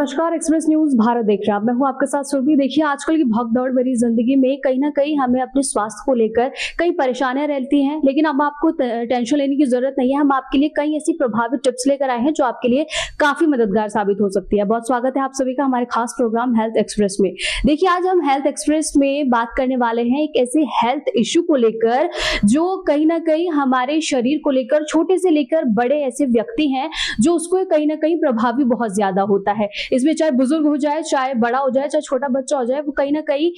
नमस्कार, express news Bharat देख रहे हैं। मैं हूं आपके साथ सुरभि। देखिए, आजकल की भागदौड़ भरी जिंदगी में कहीं ना कहीं हमें अपने स्वास्थ्य को लेकर कई परेशानियां रहती हैं, लेकिन अब आपको टेंशन लेने की जरूरत नहीं है। हम आपके लिए कई ऐसी प्रभावी टिप्स लेकर आए हैं जो आपके लिए काफी मददगार साबित हो सकती है। बहुत स्वागत है आप सभी का हमारे खास प्रोग्राम हेल्थ एक्सप्रेस में। देखिए, आज हम हेल्थ एक्सप्रेस में बात करने वाले हैं एक ऐसे हेल्थ इश्यू को लेकर जो कहीं ना कहीं हमारे शरीर को लेकर, छोटे से लेकर बड़े ऐसे व्यक्ति हैं जो उसको कहीं ना कहीं प्रभावी बहुत ज्यादा होता है। इसमें चाहे बुजुर्ग हो जाए, चाहे बड़ा हो जाए, चाहे छोटा बच्चा हो जाए, वो कहीं ना कहीं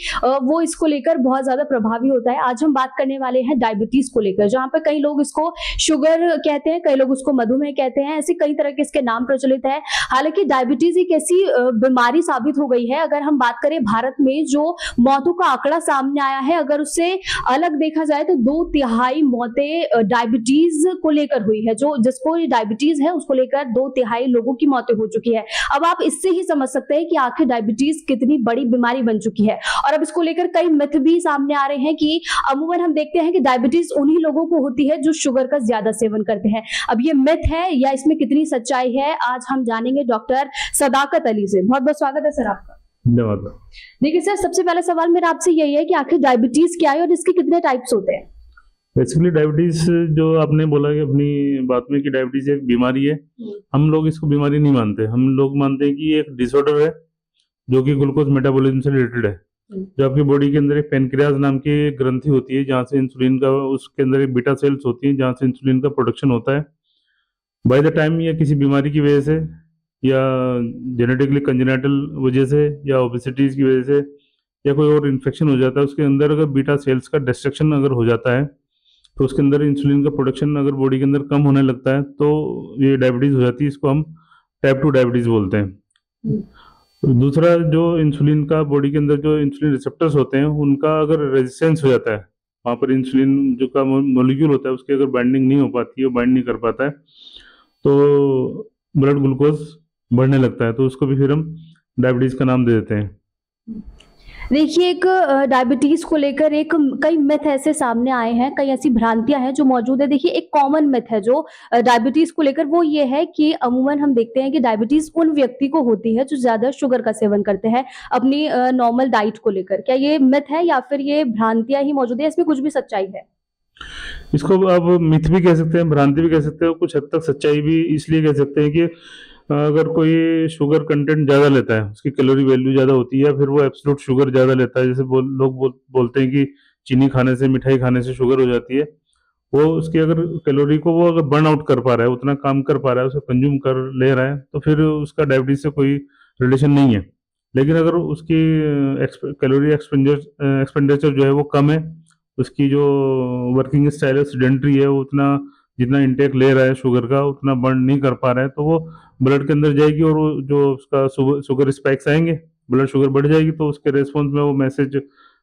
वो इसको लेकर बहुत ज्यादा प्रभावी होता है। आज हम बात करने वाले हैं डायबिटीज को लेकर, जहां पे कई लोग इसको शुगर कहते हैं, कई लोग उसको मधुमेह कहते हैं, ऐसे कई तरह के इसके नाम प्रचलित है। हालांकि डायबिटीज एक ऐसी बीमारी साबित हो गई है, अगर हम बात करें भारत में जो मौतों का आंकड़ा सामने आया है, अगर उससे अलग देखा जाए तो 2/3 मौतें डायबिटीज को लेकर हुई है। जो जिसको डायबिटीज है उसको लेकर 2/3 लोगों की मौतें हो चुकी है। अब आप इससे ही समझ सकते हैं कि आखिर डायबिटीज कितनी बड़ी बीमारी बन चुकी है। और अब इसको लेकर कई मिथ भी सामने आ रहे हैं कि अमूमन हम देखते हैं कि डायबिटीज उन्हीं लोगों को होती है जो शुगर का ज्यादा सेवन करते हैं। अब ये मिथ है या इसमें कितनी सच्चाई है, आज हम जानेंगे डॉक्टर सदाकत अली से। बहुत बहुत स्वागत है सर आपका। धन्यवाद। देखिए सर, सबसे पहला सवाल मेरा आपसे यही है कि आखिर डायबिटीज क्या है और इसके कितने टाइप्स होते हैं? बेसिकली डायबिटीज जो आपने बोला कि अपनी बात में कि डायबिटीज एक बीमारी है, हम लोग इसको बीमारी नहीं मानते। हम लोग मानते हैं कि ये एक डिसऑर्डर है जो कि ग्लूकोज मेटाबॉलिज्म से रिलेटेड है। जो आपकी बॉडी के अंदर एक पेनक्रियाज नाम की एक ग्रंथि होती है जहाँ से इंसुलिन का, उसके अंदर एक बीटा सेल्स होती है जहाँ से इंसुलिन का प्रोडक्शन होता है। बाय द टाइम ये किसी बीमारी की वजह से या जेनेटिकली कंजेनिटल वजह से या ओबेसिटीज की वजह से या कोई और इन्फेक्शन हो जाता है, उसके अंदर अगर बीटा सेल्स का डिस्ट्रक्शन अगर हो जाता है तो उसके अंदर इंसुलिन का प्रोडक्शन अगर बॉडी के अंदर कम होने लगता है तो ये डायबिटीज हो जाती है। इसको हम टाइप 2 डायबिटीज बोलते हैं। दूसरा, जो इंसुलिन का बॉडी के अंदर जो इंसुलिन रिसेप्टर्स होते हैं उनका अगर रेजिस्टेंस हो जाता है, वहाँ पर इंसुलिन जो का मोलिक्यूल होता है उसकी अगर बाइंडिंग नहीं हो पाती है, बाइंड नहीं कर पाता है, तो ब्लड ग्लूकोज बढ़ने लगता है, तो उसको भी फिर हम डायबिटीज का नाम दे देते हैं। देखिए, एक डायबिटीज को लेकर एक कई मिथ ऐसे सामने आए हैं, कई ऐसी भ्रांतियां हैं जो मौजूद है। देखिए, एक कॉमन मिथ है जो डायबिटीज को लेकर, वो ये है कि अमूमन हम देखते हैं कि डायबिटीज उन व्यक्ति को होती है जो ज्यादा शुगर का सेवन करते हैं अपनी नॉर्मल डाइट को लेकर। क्या ये मिथ है या फिर ये भ्रांतियां ही मौजूद है, इसमें कुछ भी सच्चाई है? इसको आप मिथ भी कह सकते हैं, भ्रांति भी कह सकते हैं, कुछ हद तक सच्चाई भी इसलिए कह सकते हैं कि अगर कोई शुगर कंटेंट ज़्यादा लेता है, उसकी कैलोरी वैल्यू ज़्यादा होती है, या फिर वो एब्सोल्यूट शुगर ज़्यादा लेता है, जैसे लोग बोलते हैं कि चीनी खाने से, मिठाई खाने से शुगर हो जाती है, वो उसकी अगर कैलोरी को वो अगर बर्न आउट कर पा रहा है, उतना काम कर पा रहा है, उसे कंज्यूम कर ले रहा है, तो फिर उसका डायबिटीज से कोई रिलेशन नहीं है। लेकिन अगर उसकी कैलोरी एक्सपेंडिचर जो है वो कम है, उसकी जो वर्किंग स्टाइल है सेडेंटरी है, वो उतना जितना इंटेक ले रहा है शुगर का उतना बर्न नहीं कर पा रहा है, तो वो ब्लड के अंदर जाएगी और वो जो उसका शुगर स्पाइक्स आएंगे, ब्लड शुगर बढ़ जाएगी, तो उसके रेस्पॉन्स में वो मैसेज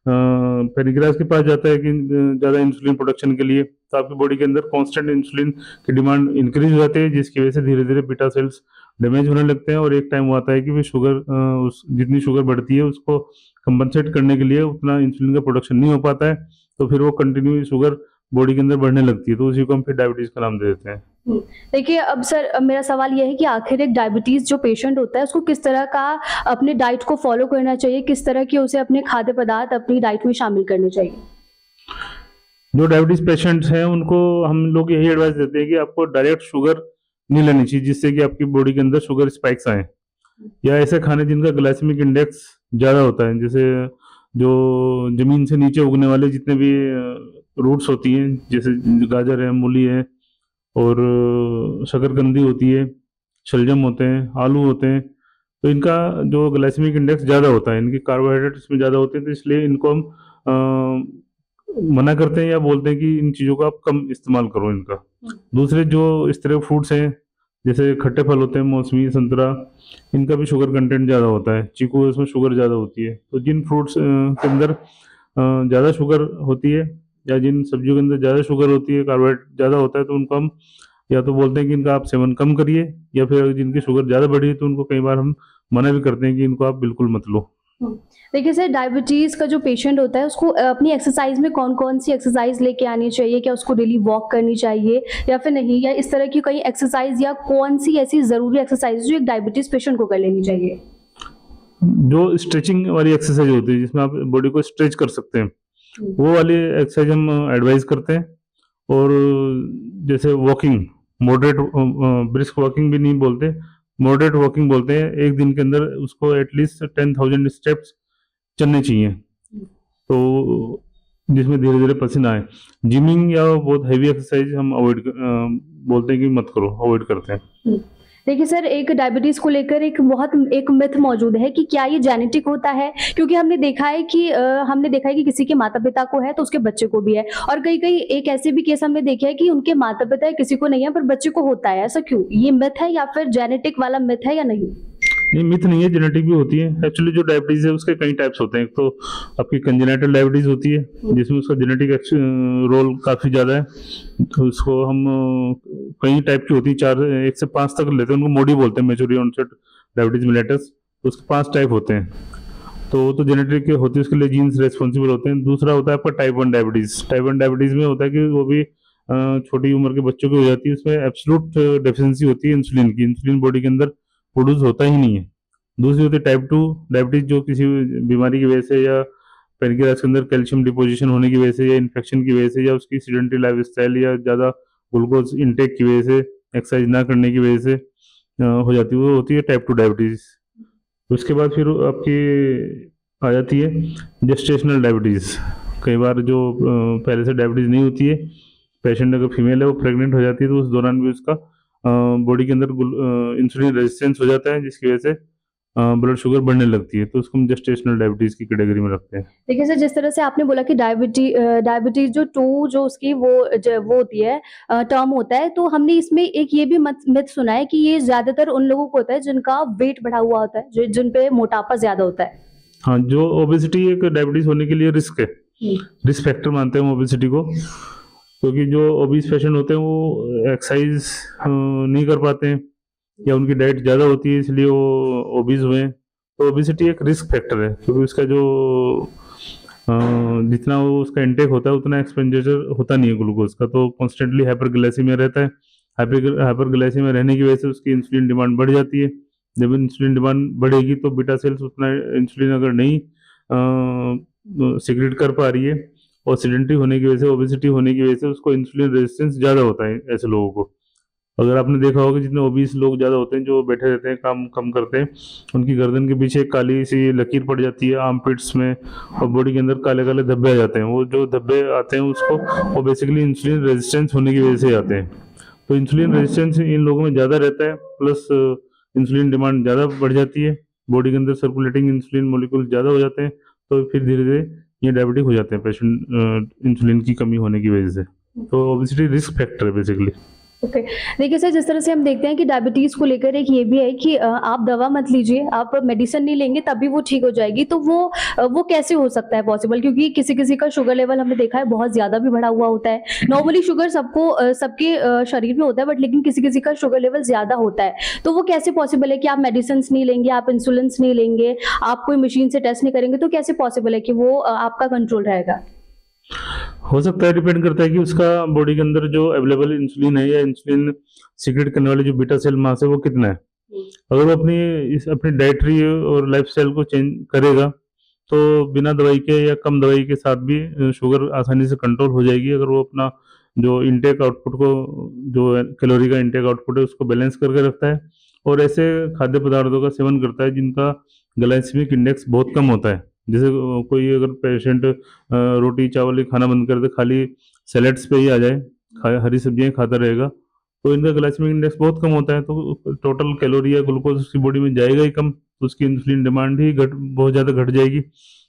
पेनक्रियाज के पास जाता है कि ज़्यादा इंसुलिन प्रोडक्शन के लिए, तो आपकी बॉडी के अंदर कांस्टेंट इंसुलिन की डिमांड इंक्रीज हो जाती है, जिसकी वजह से धीरे धीरे बीटा सेल्स डैमेज होने लगते हैं। और एक टाइम वो आता है कि भी शुगर जितनी शुगर बढ़ती है उसको कंपनसेट करने के लिए उतना इंसुलिन का प्रोडक्शन नहीं हो पाता है, तो फिर वो कंटिन्यू शुगर बॉडी के अंदर बढ़ने लगती है, तो उसी को हम फिर डायबिटीज का नाम दे देते हैं। देखिए, अब सर मेरा सवाल यह है कि आखिर एक डायबिटीज जो पेशेंट होता है उसको किस तरह का अपने डाइट को फॉलो करना चाहिए, किस तरह के उसे अपने खाद्य पदार्थ अपनी डाइट में शामिल करने चाहिए? जो डायबिटीज पेशेंट्स हैं उनको हम लोग यही एडवाइस देते हैं कि आपको डायरेक्ट शुगर नहीं लेनी चाहिए, जिससे कि आपकी बॉडी के अंदर शुगर स्पाइक्स आए, या ऐसे खाने जिनका ग्लाइसेमिक इंडेक्स ज़्यादा होता है, जैसे जो जमीन से नीचे उगने वाले जितने भी रूट्स होती हैं, जैसे गाजर है, मूली है, और शकरकंदी होती है, शलजम होते हैं, आलू होते हैं, तो इनका जो ग्लाइसेमिक इंडेक्स ज़्यादा होता है, इनकी कार्बोहाइड्रेट इसमें ज़्यादा होते हैं, तो इसलिए इनको हम मना करते हैं या बोलते हैं कि इन चीज़ों का आप कम इस्तेमाल करो इनका। दूसरे जो इस तरह फ्रूट्स हैं, जैसे खट्टे फल होते हैं, मौसमी, संतरा, इनका भी शुगर कंटेंट ज़्यादा होता है, चीकू इसमें शुगर ज़्यादा होती है, तो जिन फ्रूट्स के अंदर ज़्यादा शुगर होती है या जिन सब्जियों के अंदर ज़्यादा शुगर होती है, कार्बोहाइड्रेट ज़्यादा होता है, तो उनको हम या तो बोलते हैं कि इनका आप सेवन कम करिए, या फिर जिनकी शुगर ज़्यादा बढ़ी है तो उनको कई बार हम मना भी करते हैं कि इनको आप बिल्कुल मत लो। देखिए सर, डायबिटीज का जो पेशेंट होता है उसको अपनी एक्सरसाइज में कौन कौन सी एक्सरसाइज लेके आनी चाहिए? क्या उसको डेली वॉक करनी चाहिए या फिर नहीं, या इस तरह की कोई एक्सरसाइज या कौन सी ऐसी जरूरी एक्सरसाइज जो एक डायबिटीज पेशेंट को कर लेनी चाहिए? जो स्ट्रेचिंग वाली एक्सरसाइज होती है जिसमें आप बॉडी को स्ट्रेच कर सकते हैं, वो वाली एक्सरसाइज हम एडवाइस करते हैं। और जैसे वॉकिंग, मॉडरेट ब्रिस्क वॉकिंग भी नहीं बोलते, मॉडरेट वॉकिंग बोलते हैं। एक दिन के अंदर उसको एटलीस्ट 10,000 स्टेप्स चलने चाहिए, तो जिसमें धीरे धीरे पसीना आए। जिमिंग या बहुत हैवी एक्सरसाइज हम अवॉइड बोलते हैं कि मत करो, अवॉइड करते हैं। देखिए सर, एक डायबिटीज को लेकर एक मिथ मौजूद है कि क्या ये जेनेटिक होता है? क्योंकि हमने देखा है कि किसी के माता पिता को है तो उसके बच्चे को भी है, और कई कई एक ऐसे भी केस हमने देखे हैं कि उनके माता पिता है, किसी को नहीं है पर बच्चे को होता है। ऐसा क्यों? ये मिथ है या फिर जेनेटिक वाला मिथ है या नहीं? नहीं, मिथ नहीं है, जेनेटिक भी होती है। एक्चुअली जो डायबिटीज है उसके कई टाइप्स होते हैं। एक तो आपकी कंजेनाइटल डायबिटीज होती है जिसमें उसका जेनेटिक रोल काफी ज्यादा है, तो उसको हम कई टाइप की होती है, 1 से 5 तक लेते हैं। उनको मोडी बोलते हैं, मैच्योरिटी ऑनसेट डायबिटीज मेलिटस। तो उसके 5 टाइप होते हैं, तो जेनेटिक होती है, उसके लिए जीन्स रेस्पॉन्सिबल होते हैं। दूसरा होता है आपका टाइप 1 डायबिटीज। टाइप 1 डायबिटीज में होता है कि वो भी छोटी उम्र के बच्चों की हो जाती है। उसमें एब्सोल्यूट डेफिशिएंसी होती है इंसुलिन की, इंसुलिन बॉडी के अंदर प्रोड्यूस होता ही नहीं है। दूसरी होती है टाइप 2 डायबिटीज, जो किसी बीमारी की वजह से या पेनक्रियास के अंदर कैल्शियम डिपोजिशन होने की वजह से या इन्फेक्शन की वजह से या उसकी सीडेंटरी लाइफस्टाइल या ज़्यादा ग्लूकोज इंटेक की वजह से, एक्सरसाइज ना करने की वजह से हो जाती है, वो होती है टाइप 2 डायबिटीज। उसके बाद फिर आपकी आ जाती है जेस्टेशनल डायबिटीज। कई बार जो पहले से डायबिटीज नहीं होती है, पेशेंट अगर फीमेल है वो प्रेग्नेंट हो जाती है, तो उस दौरान भी उसका बॉडी के अंदर इंसुलिन रेजिस्टेंस हो जाता है, जिसकी वजह से ब्लड शुगर बढ़ने लगती है, तो उसको हम जेस्टेशनल डायबिटीज की कैटेगरी में रखते हैं। देखिए सर, जिस तरह से आपने बोला कि डायबिटीज जो 2 जो उसकी वो होती है, टर्म होता है, तो हमने इसमें एक ये भी मिथ सुना है कि ये ज्यादातर उन लोगों को होता है जिनका वेट बढ़ा हुआ होता है, जिन पे मोटापा ज्यादा होता है। हाँ, जो ओबेसिटी एक डायबिटीज होने के लिए रिस्क है, रिस्क फैक्टर मानते हैं ओबेसिटी को, क्योंकि जो ओबीस पेशेंट होते हैं वो एक्सरसाइज नहीं कर पाते हैं या उनकी डाइट ज़्यादा होती है, इसलिए वो ओबीज हुए हैं। तो ओबेसिटी एक रिस्क फैक्टर है, क्योंकि उसका जो जितना वो उसका इंटेक होता है उतना एक्सपेंडिचर होता नहीं है ग्लूकोज का, तो कॉन्स्टेंटली हाइपरग्लाइसीमिया रहता है। हाइपरग्लाइसीमिया रहने की वजह से उसकी इंसुलिन डिमांड बढ़ जाती है। जब इंसुलिन डिमांड बढ़ेगी तो बीटा सेल्स उतना इंसुलिन अगर नहीं सिक्रेट कर पा रही है, और सीडेंटरी होने की वजह से, ओबेसिटी होने की वजह से उसको इंसुलिन रेजिस्टेंस ज़्यादा होता है ऐसे लोगों को। अगर आपने देखा होगा जितने ओबीस लोग ज़्यादा होते हैं, जो बैठे रहते हैं, काम कम करते हैं, उनकी गर्दन के पीछे एक काली सी लकीर पड़ जाती है आर्म पिट्स में, और बॉडी के अंदर काले काले धब्बे आ जाते हैं। वो जो धब्बे आते हैं वो बेसिकली इंसुलिन रेजिस्टेंस होने की वजह से आते हैं। तो इंसुलिन रेजिस्टेंस इन लोगों में ज़्यादा रहता है, प्लस इंसुलिन डिमांड ज़्यादा बढ़ जाती है, बॉडी के अंदर सर्कुलेटिंग इंसुलिन मोलिक्यूल ज़्यादा हो जाते हैं, तो फिर धीरे धीरे ये डायबिटिक हो जाते हैं पेशेंट इंसुलिन की कमी होने की वजह से। तो ओबेसिटी रिस्क फैक्टर है बेसिकली। ओके। देखिए सर, जिस तरह से हम देखते हैं कि डायबिटीज को लेकर एक ये भी है कि आप दवा मत लीजिए, आप मेडिसिन नहीं लेंगे तभी वो ठीक हो जाएगी, तो वो कैसे हो सकता है पॉसिबल? क्योंकि किसी किसी का शुगर लेवल हमने देखा है बहुत ज्यादा भी बढ़ा हुआ होता है। नॉर्मली शुगर सबके शरीर में होता है, बट लेकिन किसी किसी का शुगर लेवल ज्यादा होता है, तो वो कैसे पॉसिबल है कि आप मेडिसिन नहीं लेंगे, आप इंसुलिन नहीं लेंगे, आप कोई मशीन से टेस्ट नहीं करेंगे, तो कैसे पॉसिबल है कि वो आपका कंट्रोल रहेगा? हो सकता है, डिपेंड करता है कि उसका बॉडी के अंदर जो अवेलेबल इंसुलिन है या इंसुलिन सीक्रेट करने वाली जो बीटा सेल मास है वो कितना है। अगर वो अपनी डाइटरी और लाइफस्टाइल को चेंज करेगा तो बिना दवाई के या कम दवाई के साथ भी शुगर आसानी से कंट्रोल हो जाएगी। अगर वो अपना जो इंटेक आउटपुट को, जो कैलोरी का इंटेक आउटपुट है, उसको बैलेंस करके रखता है, और ऐसे खाद्य पदार्थों का सेवन करता है जिनका ग्लाइसेमिक इंडेक्स बहुत कम होता है। जैसे कोई अगर पेशेंट रोटी चावल ही खाना बंद कर दे, खाली सैलेड्स पे ही आ जाए, हरी सब्जियां खाता रहेगा, तो इनका ग्लाइसेमिक इंडेक्स बहुत कम होता है, तो टोटल कैलोरी या ग्लूकोज उसकी बॉडी में जाएगा ही कम, तो उसकी इंसुलिन डिमांड ही बहुत ज़्यादा घट जाएगी।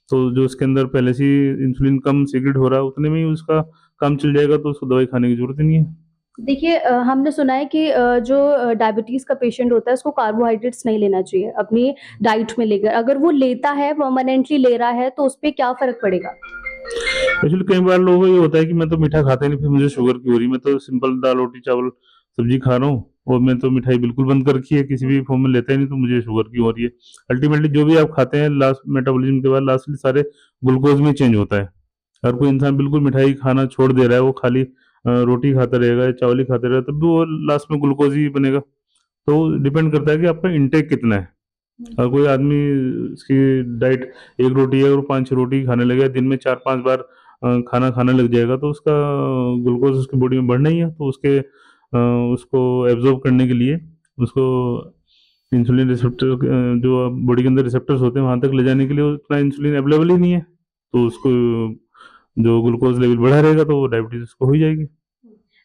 तो जो उसके अंदर पहले से इंसुलिन कम सीक्रेट हो रहा है उतने में ही उसका काम चल जाएगा, तो उसको दवाई खाने की जरूरत ही नहीं है। देखिए, हमने सुना है कि जो डायबिटीज का पेशेंट होता है उसको कार्बोहाइड्रेट्स नहीं लेना चाहिए अपनी डाइट में लेकर। अगर वो लेता है, परमानेंटली ले रहा है, तो उस पे क्या फर्क पड़ेगा? एक्चुअली कई बार लोगों को ये होता है कि मैं तो मीठा खाता ही नहीं, फिर मुझे शुगर क्यों हो रही, मैं तो सिंपल दाल रोटी चावल सब्जी खा रहा हूँ और मैं तो मिठाई बिल्कुल बंद कर रखी है, किसी भी फॉर्म में लेता ही नहीं, तो मुझे शुगर क्यों हो रही है। अल्टीमेटली जो भी आप खाते हैं लास्ट मेटाबॉलिज्म के बाद लास्टली सारे ग्लूकोज में चेंज होता है। अगर कोई इंसान बिल्कुल मिठाई खाना छोड़ दे रहा है, वो खाली रोटी खाता रहेगा या चावल ही खाता रहेगा, तब भी वो लास्ट में ग्लूकोज ही बनेगा। तो डिपेंड करता है कि आपका इंटेक कितना है। और कोई आदमी उसकी डाइट एक रोटी है और 5-6 रोटी खाने लगेगा, दिन में 4-5 बार खाना खाने लग जाएगा, तो उसका ग्लूकोज उसकी बॉडी में बढ़ना ही है। तो उसको एब्जॉर्ब करने के लिए उसको इंसुलिन रिसेप्टर जो बॉडी के अंदर रिसेप्टर्स होते हैं वहाँ तक ले जाने के लिए उतना इंसुलिन अवेलेबल ही नहीं है। तो उसको जो ग्लूकोज लेवल बढ़ा रहेगा तो डायबिटीज उसको हो ही जाएगी।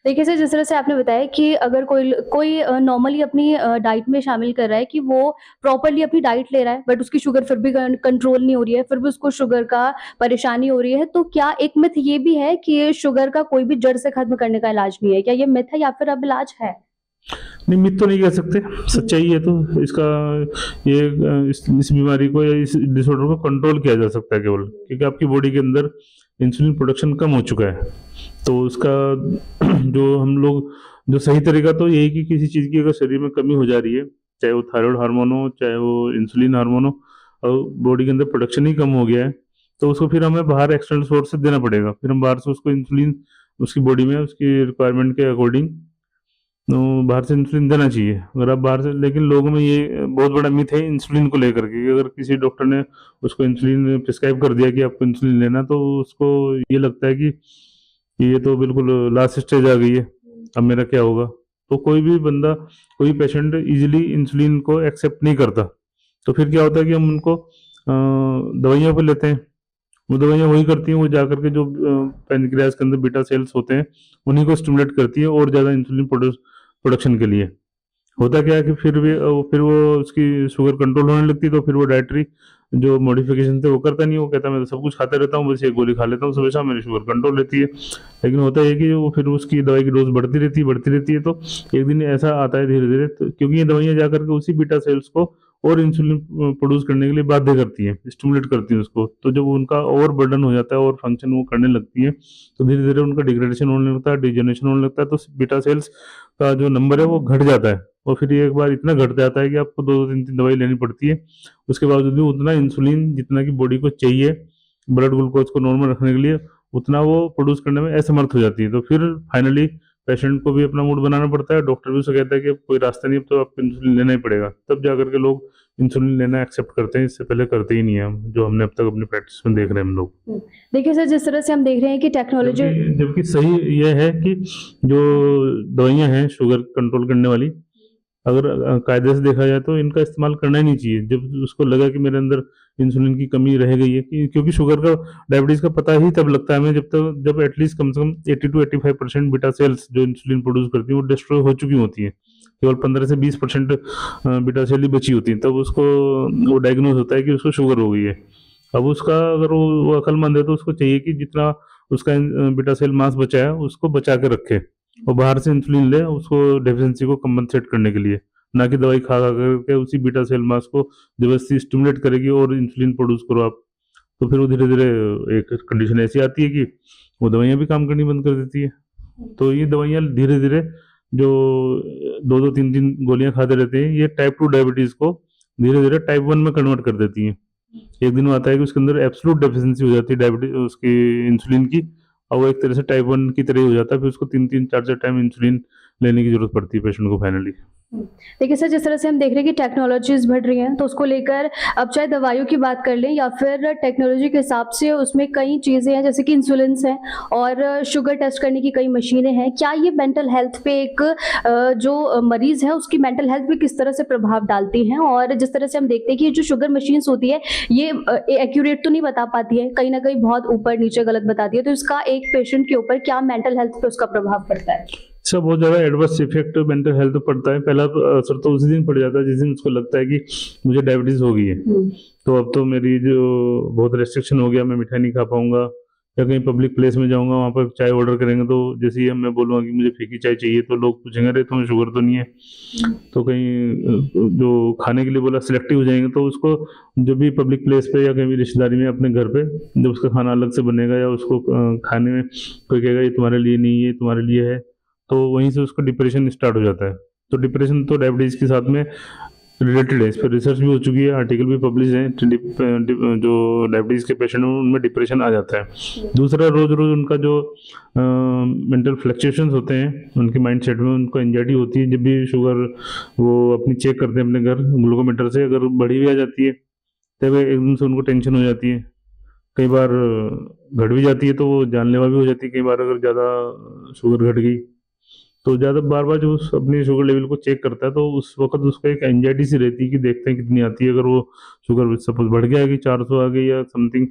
देखिए सर, जिस तरह से आपने बताया कि अगर कोई कोई नॉर्मली अपनी डाइट में शामिल कर रहा है कि वो प्रॉपर्ली अपनी डाइट ले रहा है, बट उसकी शुगर फिर भी कंट्रोल नहीं हो रही है, फिर भी उसको शुगर का परेशानी हो रही है, तो क्या एक मिथ ये भी है कि शुगर का कोई भी जड़ से खत्म करने का इलाज नहीं है? क्या ये मिथ है या फिर अब इलाज है? नहीं, मिथ तो नहीं कह सकते, सच्चाई है। तो इसका इस बीमारी को या इस डिसऑर्डर को कंट्रोल किया जा सकता है केवल, क्योंकि आपकी बॉडी के अंदर इंसुलिन प्रोडक्शन कम हो चुका है। तो उसका जो हम लोग जो सही तरीका तो यही कि किसी चीज़ की अगर शरीर में कमी हो जा रही है, चाहे वो थायराइड हार्मोन हो, चाहे वो इंसुलिन हार्मोन हो, और बॉडी के अंदर प्रोडक्शन ही कम हो गया है, तो उसको फिर हमें बाहर एक्सटर्नल सोर्स से देना पड़ेगा। फिर हम बाहर से उसको इंसुलिन उसकी बॉडी में उसकी रिक्वायरमेंट के अकॉर्डिंग तो बाहर से इंसुलिन देना चाहिए। अगर आप बाहर से, लेकिन लोगों में ये बहुत बड़ा मिथ है इंसुलिन को लेकर के कि अगर किसी डॉक्टर ने उसको इंसुलिन प्रिस्क्राइब कर दिया कि आपको इंसुलिन लेना, तो उसको ये लगता है कि ये तो बिल्कुल लास्ट स्टेज आ गई है, अब मेरा क्या होगा। तो कोई भी बंदा, कोई पेशेंट इजीली इंसुलिन को एक्सेप्ट नहीं करता। तो फिर क्या होता है कि हम उनको दवाइयों पर लेते हैं। वो दवाइयाँ वही करती हैं, वो जाकर के जो पैनक्रियाज के अंदर बीटा सेल्स होते हैं उन्हीं को स्टिमुलेट करती है और ज़्यादा इंसुलिन प्रोडक्शन के लिए। होता क्या है कि फिर वो उसकी शुगर कंट्रोल होने लगती है, तो फिर वो डाइटरी जो मॉडिफिकेशन थे वो करता नहीं। वो कहता है मैं तो सब कुछ खाते रहता हूँ, बस एक गोली खा लेता हूँ सुबह शाम, मेरी शुगर कंट्रोल रहती है। लेकिन होता है कि वो फिर उसकी दवाई की डोज बढ़ती रहती है। तो एक दिन ऐसा आता है धीरे धीरे, तो क्योंकि ये दवाइयाँ जाकर के उसी बीटा सेल्स को और इंसुलिन प्रोड्यूस करने के लिए बाध्य करती है, स्टिमुलेट करती है उसको। तो जब उनका ओवर बर्डन हो जाता है और फंक्शन वो करने लगती है, तो धीरे धीरे उनका डिग्रेडेशन होने लगता है, डिजेनरेशन होने लगता है। तो बीटा सेल्स का जो नंबर है वो घट जाता है, और फिर ये एक बार इतना घट जाता है कि आपको 2-2 3-3 दवाई लेनी पड़ती है। उसके बावजूद भी उतना इंसुलिन जितना कि बॉडी को चाहिए ब्लड ग्लूकोज को नॉर्मल रखने के लिए, उतना वो प्रोड्यूस करने में असमर्थ हो जाती है। तो फिर फाइनली पेशेंट को भी अपना मूड बनाना पड़ता है, डॉक्टर भी उसे कहता है कि अब कोई रास्ता नहीं, अब तो आपको इंसुलिन लेना ही पड़ेगा। तब जाकर के लोग इंसुलिन लेना एक्सेप्ट करते हैं, इससे पहले करते ही नहीं है हम, जो हमने अब तक अपनी प्रैक्टिस में देख रहे हैं हम लोग। देखिए सर, जिस तरह से हम देख रहे हैं कि टेक्नोलॉजी जबकि सही यह है कि जो दवाइयाँ हैं शुगर कंट्रोल करने वाली, अगर कायदे से देखा जाए तो इनका इस्तेमाल करना ही नहीं चाहिए जब उसको लगा कि मेरे अंदर इंसुलिन की कमी रह गई है। क्योंकि शुगर का, डायबिटीज का पता ही तब लगता है हमें जब एटलीस्ट कम से कम 80-85% बीटा सेल्स जो इंसुलिन प्रोड्यूस करती है वो डिस्ट्रॉय हो चुकी होती है। केवल 15 से 20% बीटा सेल ही बची होती है, तब उसको वो डायग्नोज होता है कि उसको शुगर हो गई है। अब उसका अगर वो अक्लमंद है तो उसको चाहिए कि जितना उसका बीटा सेल मास बचा है उसको बचा के रखे, और बाहर से इंसुलिन ले उसको डेफिशिएंसी को कंपनसेट करने के लिए, ना कि दवाई खा खा करके उसी बीटा सेल मास को जबरदस्ती स्टिमुलेट करेगी और इंसुलिन प्रोड्यूस करो आप। तो फिर वो धीरे धीरे एक कंडीशन ऐसी आती है कि वो दवाइयाँ भी काम करनी बंद कर देती है। तो ये दवाइयाँ धीरे धीरे जो 2-2 3-3 गोलियां खाते रहते हैं, ये टाइप 2 डायबिटीज को धीरे धीरे टाइप 1 में कन्वर्ट कर देती हैं। एक दिन वो आता है कि उसके अंदर एब्सोल्यूट डेफिशिएंसी हो जाती है डायबिटीज उसकी इंसुलिन की, और वो एक तरह से टाइप 1 की तरह ही हो जाता है। फिर उसको 3-3 4-4 टाइम इंसुलिन लेने की जरूरत पड़ती है पेशेंट को फाइनली। देखिए सर, जिस तरह से हम देख रहे हैं कि टेक्नोलॉजीज बढ़ रही हैं, तो उसको लेकर अब चाहे दवाइयों की बात कर लें या फिर टेक्नोलॉजी के हिसाब से उसमें कई चीज़ें हैं, जैसे कि इंसुलिन्स हैं और शुगर टेस्ट करने की कई मशीनें हैं। क्या ये मेंटल हेल्थ पे एक जो मरीज़ है उसकी मेंटल हेल्थ पे किस तरह से प्रभाव डालती हैं? और जिस तरह से हम देखते हैं कि ये जो शुगर मशीन्स होती है ये एक्यूरेट तो नहीं बता पाती है, कहीं ना कहीं बहुत ऊपर नीचे गलत बताती है, तो इसका एक पेशेंट के ऊपर क्या मेंटल हेल्थ पे उसका प्रभाव पड़ता है? इसका बहुत ज़्यादा एडवर्स इफेक्ट मेंटल हेल्थ पर पड़ता है। पहला असर तो उसी दिन पड़ जाता है जिस दिन उसको लगता है कि मुझे डायबिटीज़ हो गई है, तो अब तो मेरी जो बहुत रेस्ट्रिक्शन हो गया, मैं मिठाई नहीं खा पाऊंगा, या कहीं पब्लिक प्लेस में जाऊंगा वहाँ पर चाय ऑर्डर करेंगे तो जैसे ही मैं बोलूँगा कि मुझे फीकी चाय चाहिए तो लोग पूछेंगे अरे तुम्हें शुगर तो नहीं है। तो कहीं जो खाने के लिए बोला सिलेक्टिव हो जाएंगे, तो उसको जब भी पब्लिक प्लेस पे या कहीं भी रिश्तेदारी में अपने घर पे जब उसका खाना अलग से बनेगा या उसको खाने में कोई कहेगा ये तुम्हारे लिए नहीं है, ये तुम्हारे लिए है, तो वहीं से उसको डिप्रेशन स्टार्ट हो जाता है। तो डिप्रेशन तो डायबिटीज़ के साथ में रिलेटेड है। इस पर रिसर्च भी हो चुकी है, आर्टिकल भी पब्लिश हैं। जो डायबिटीज़ के पेशेंट हैं उनमें डिप्रेशन आ जाता है। दूसरा, रोज रोज उनका जो मेंटल फ्लक्चुएशंस होते हैं उनके माइंड सेट में, उनको एंजाइटी होती है। जब भी शुगर वो अपनी चेक करते हैं अपने घर ग्लूकोमीटर से, अगर बढ़ी हुई आ जाती है तब एकदम से उनको टेंशन हो जाती है। कई बार घट भी जाती है तो वो जानलेवा भी हो जाती है। कई बार अगर ज़्यादा शुगर घट गई तो ज़्यादा बार बार जो अपनी शुगर लेवल को चेक करता है तो उस वक्त उसको एक एंजाइटी सी रहती है कि देखते हैं कितनी आती है। अगर वो शुगर सपोज बढ़ गया कि 400 आ गई या समथिंग,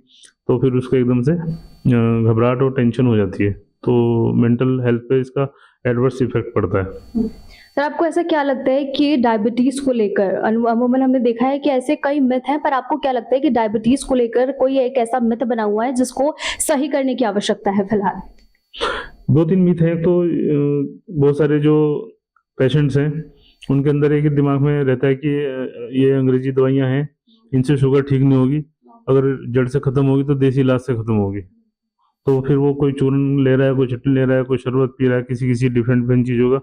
तो फिर उसको एकदम से घबराहट और टेंशन हो जाती है। तो मेंटल हेल्थ पे इसका एडवर्स इफेक्ट पड़ता है। सर, आपको ऐसा क्या लगता है कि डायबिटीज को लेकर अमूमन हमने देखा है कि ऐसे कई मिथ हैं, पर आपको क्या लगता है कि डायबिटीज को लेकर कोई एक ऐसा मिथ बना हुआ है जिसको सही करने की आवश्यकता है फिलहाल? 2-3 मिथ हैं। तो बहुत सारे जो पेशेंट्स हैं उनके अंदर एक ही दिमाग में रहता है कि ये अंग्रेजी दवाइयां हैं, इनसे शुगर ठीक नहीं होगी, अगर जड़ से खत्म होगी तो देसी इलाज से खत्म होगी। तो फिर वो कोई चूर्ण ले रहा है, कोई चटनी ले रहा है, कोई शरबत पी रहा है, किसी डिफरेंट चीज़ों का,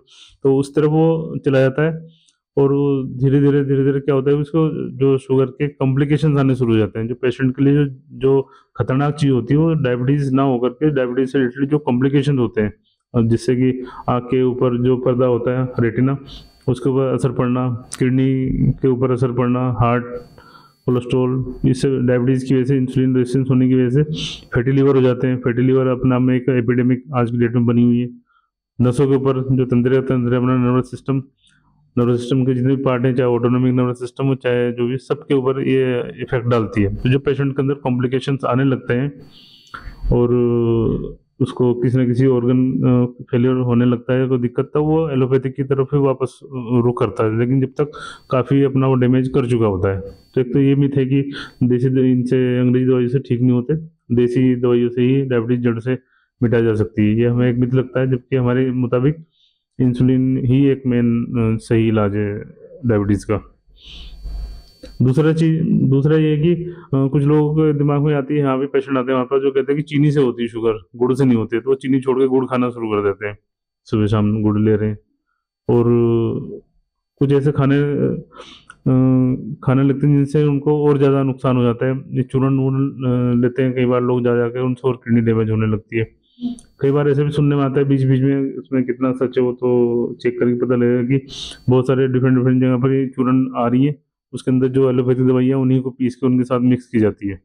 तो उस तरफ वो चला जाता है। और वो धीरे धीरे क्या होता है, उसको जो शुगर के कॉम्प्लिकेशंस आने शुरू हो जाते हैं। जो पेशेंट के लिए जो खतरनाक चीज़ होती है वो डायबिटीज़ ना होकर के डायबिटीज़ से रिलेटेड जो कॉम्प्लिकेशन होते हैं, और जिससे कि आँख के ऊपर जो पर्दा होता है रेटिना, उसके ऊपर असर पड़ना, किडनी के ऊपर असर पड़ना, हार्ट, कोलेस्ट्रॉल, इससे डायबिटीज़ की वजह से, इंसुलिन रेजिस्टेंस होने की वजह से फैटी लीवर हो जाते हैं। फैटी लीवर अपने आप में एक एपिडेमिक आज की डेट में बनी हुई है। नसों के ऊपर जो तंत्रिका अपना नर्वस सिस्टम के जितने भी पार्ट हैं, चाहे ऑटोनॉमिक नर्वस सिस्टम हो चाहे जो भी, सबके ऊपर ये इफेक्ट डालती है। तो जो पेशेंट के अंदर कॉम्प्लिकेशंस आने लगते हैं और उसको किसी न किसी ऑर्गन फेलियर होने लगता है, कोई दिक्कत, तो वो एलोपैथिक की तरफ ही वापस रुख करता है, लेकिन जब तक काफ़ी अपना वो डैमेज कर चुका होता है। तो एक तो ये मिथ है कि इनसे अंग्रेजी दवाई से ठीक नहीं होते, देसी दवाइयों से ही डायबिटीज जड़ से मिटा जा सकती है। ये हमें एक मिथ लगता है, जबकि हमारे मुताबिक इंसुलिन ही एक मेन सही इलाज है डायबिटीज़ का। दूसरा ये है कि कुछ लोगों के दिमाग में आती है, हाँ भी पेशेंट आते हैं वहाँ पर जो कहते हैं कि चीनी से होती है शुगर, गुड़ से नहीं होती है, तो वो चीनी छोड़ के गुड़ खाना शुरू कर देते हैं, सुबह शाम गुड़ ले रहे हैं। और कुछ ऐसे खाने लगते हैं जिनसे उनको और ज़्यादा नुकसान हो जाता है। ये चूर्ण लेते हैं कई बार लोग जाके, उनसे और किडनी डैमेज होने लगती है। कई बार ऐसे भी सुनने में आता है बीच में, उसमें कितना सच है वो तो चेक करके पता लगेगा कि बहुत सारे डिफरेंट जगह पर ये चूर्ण आ रही है, उसके अंदर जो एलोपैथिक दवाइयाँ उन्हीं को पीस के उनके साथ मिक्स की जाती है,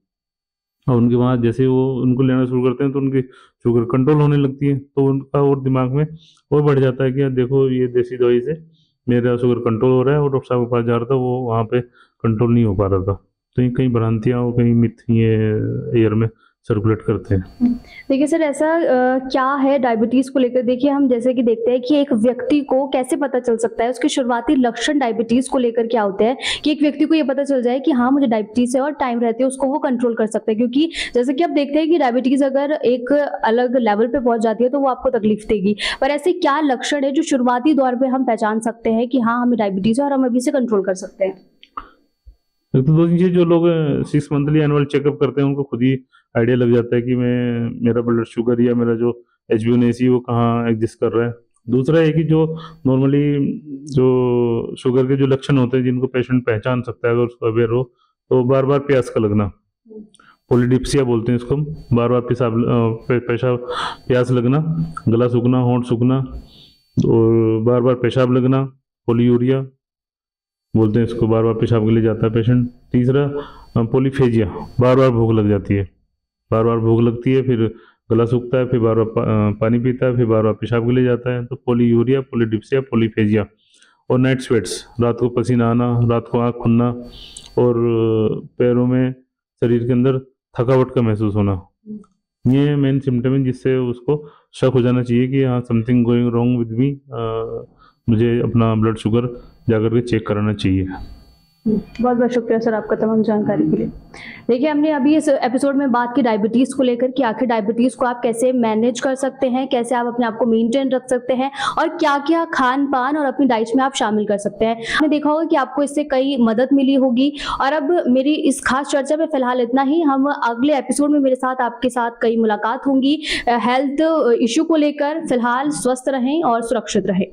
और उनके वहाँ जैसे वो उनको लेना शुरू करते हैं तो उनकी शुगर कंट्रोल होने लगती है। तो उनका और दिमाग में और बढ़ जाता है कि यार देखो, ये देसी दवाई से मेरा शुगर कंट्रोल हो रहा है, और डॉक्टर साहब के पास जा रहा था, वो वहाँ पे कंट्रोल नहीं हो पा रहा था। तो ये कई भ्रांतियाँ और कई मिथ ये एयर में सर्कुलेट करते हैं। देखिए सर, ऐसा क्या है डायबिटीज को लेकर? देखिए, हम जैसे कि देखते हैं कि एक व्यक्ति को कैसे पता चल सकता है, उसके शुरुआती लक्षण डायबिटीज को लेकर क्या होते हैं कि एक व्यक्ति को ये पता चल जाए कि हाँ मुझे डायबिटीज है, और टाइम रहते हैं उसको वो कंट्रोल कर सकते हैं। क्योंकि जैसे कि आप देखते हैं कि डायबिटीज अगर एक अलग लेवल पे पहुंच जाती है तो वो आपको तकलीफ देगी, पर ऐसे क्या लक्षण है जो शुरुआती दौर पे हम पहचान सकते हैं कि हाँ हमें डायबिटीज है और हम अभी से कंट्रोल कर सकते हैं? तो 2-3 चीज़, जो लोग 6 मंथली एनुअल चेकअप करते हैं उनको खुद ही आइडिया लग जाता है कि मेरा ब्लड शुगर या मेरा जो HbA1c वो कहाँ एग्जिस्ट कर रहा है। दूसरा है कि जो नॉर्मली जो शुगर के जो लक्षण होते हैं जिनको पेशेंट पहचान सकता है अगर उसको अवेयर हो, तो बार बार प्यास का लगना, पोलिडिप्सिया बोलते हैं इसको, बार बार पेशाब प्यास लगना, गला सूखना, होंठ सूखना, और बार बार पेशाब लगना, पोलियूरिया बोलते हैं इसको, बार बार पेशाब के लिए जाता है पेशेंट। तीसरा पोलीफेजिया, बार बार भूख लग जाती है, बार बार भूख लगती है, फिर गला सूखता है, फिर बार बार पानी पीता है, फिर बार बार पेशाब के लिए जाता है। तो पोलीयूरिया, पोलिडिप्सिया, पोलीफेजिया। और नाइट स्वेट्स, रात को पसीना आना, रात को आँख खुलना, और पैरों में, शरीर के अंदर थकावट का महसूस होना, ये मेन सिम्टम है जिससे उसको शक हो जाना चाहिए कि हाँ something going wrong with me, मुझे अपना ब्लड शुगर जाकर के चेक कराना चाहिए। बहुत बहुत शुक्रिया सर आपका तमाम जानकारी के लिए। देखिए, हमने अभी इस एपिसोड में बात की डायबिटीज़ को लेकर कि आखिर डायबिटीज़ को आप कैसे मैनेज कर सकते हैं, कैसे आप अपने आप को मेंटेन रख सकते हैं, और क्या क्या खान पान और अपनी डाइट में आप शामिल कर सकते हैं। आपने देखा होगा कि आपको इससे कई मदद मिली होगी। और अब मेरी इस खास चर्चा में फिलहाल इतना ही। हम अगले एपिसोड में मेरे साथ आपके साथ कई मुलाकात होंगी हेल्थ इशू को लेकर। फिलहाल स्वस्थ रहें और सुरक्षित रहें।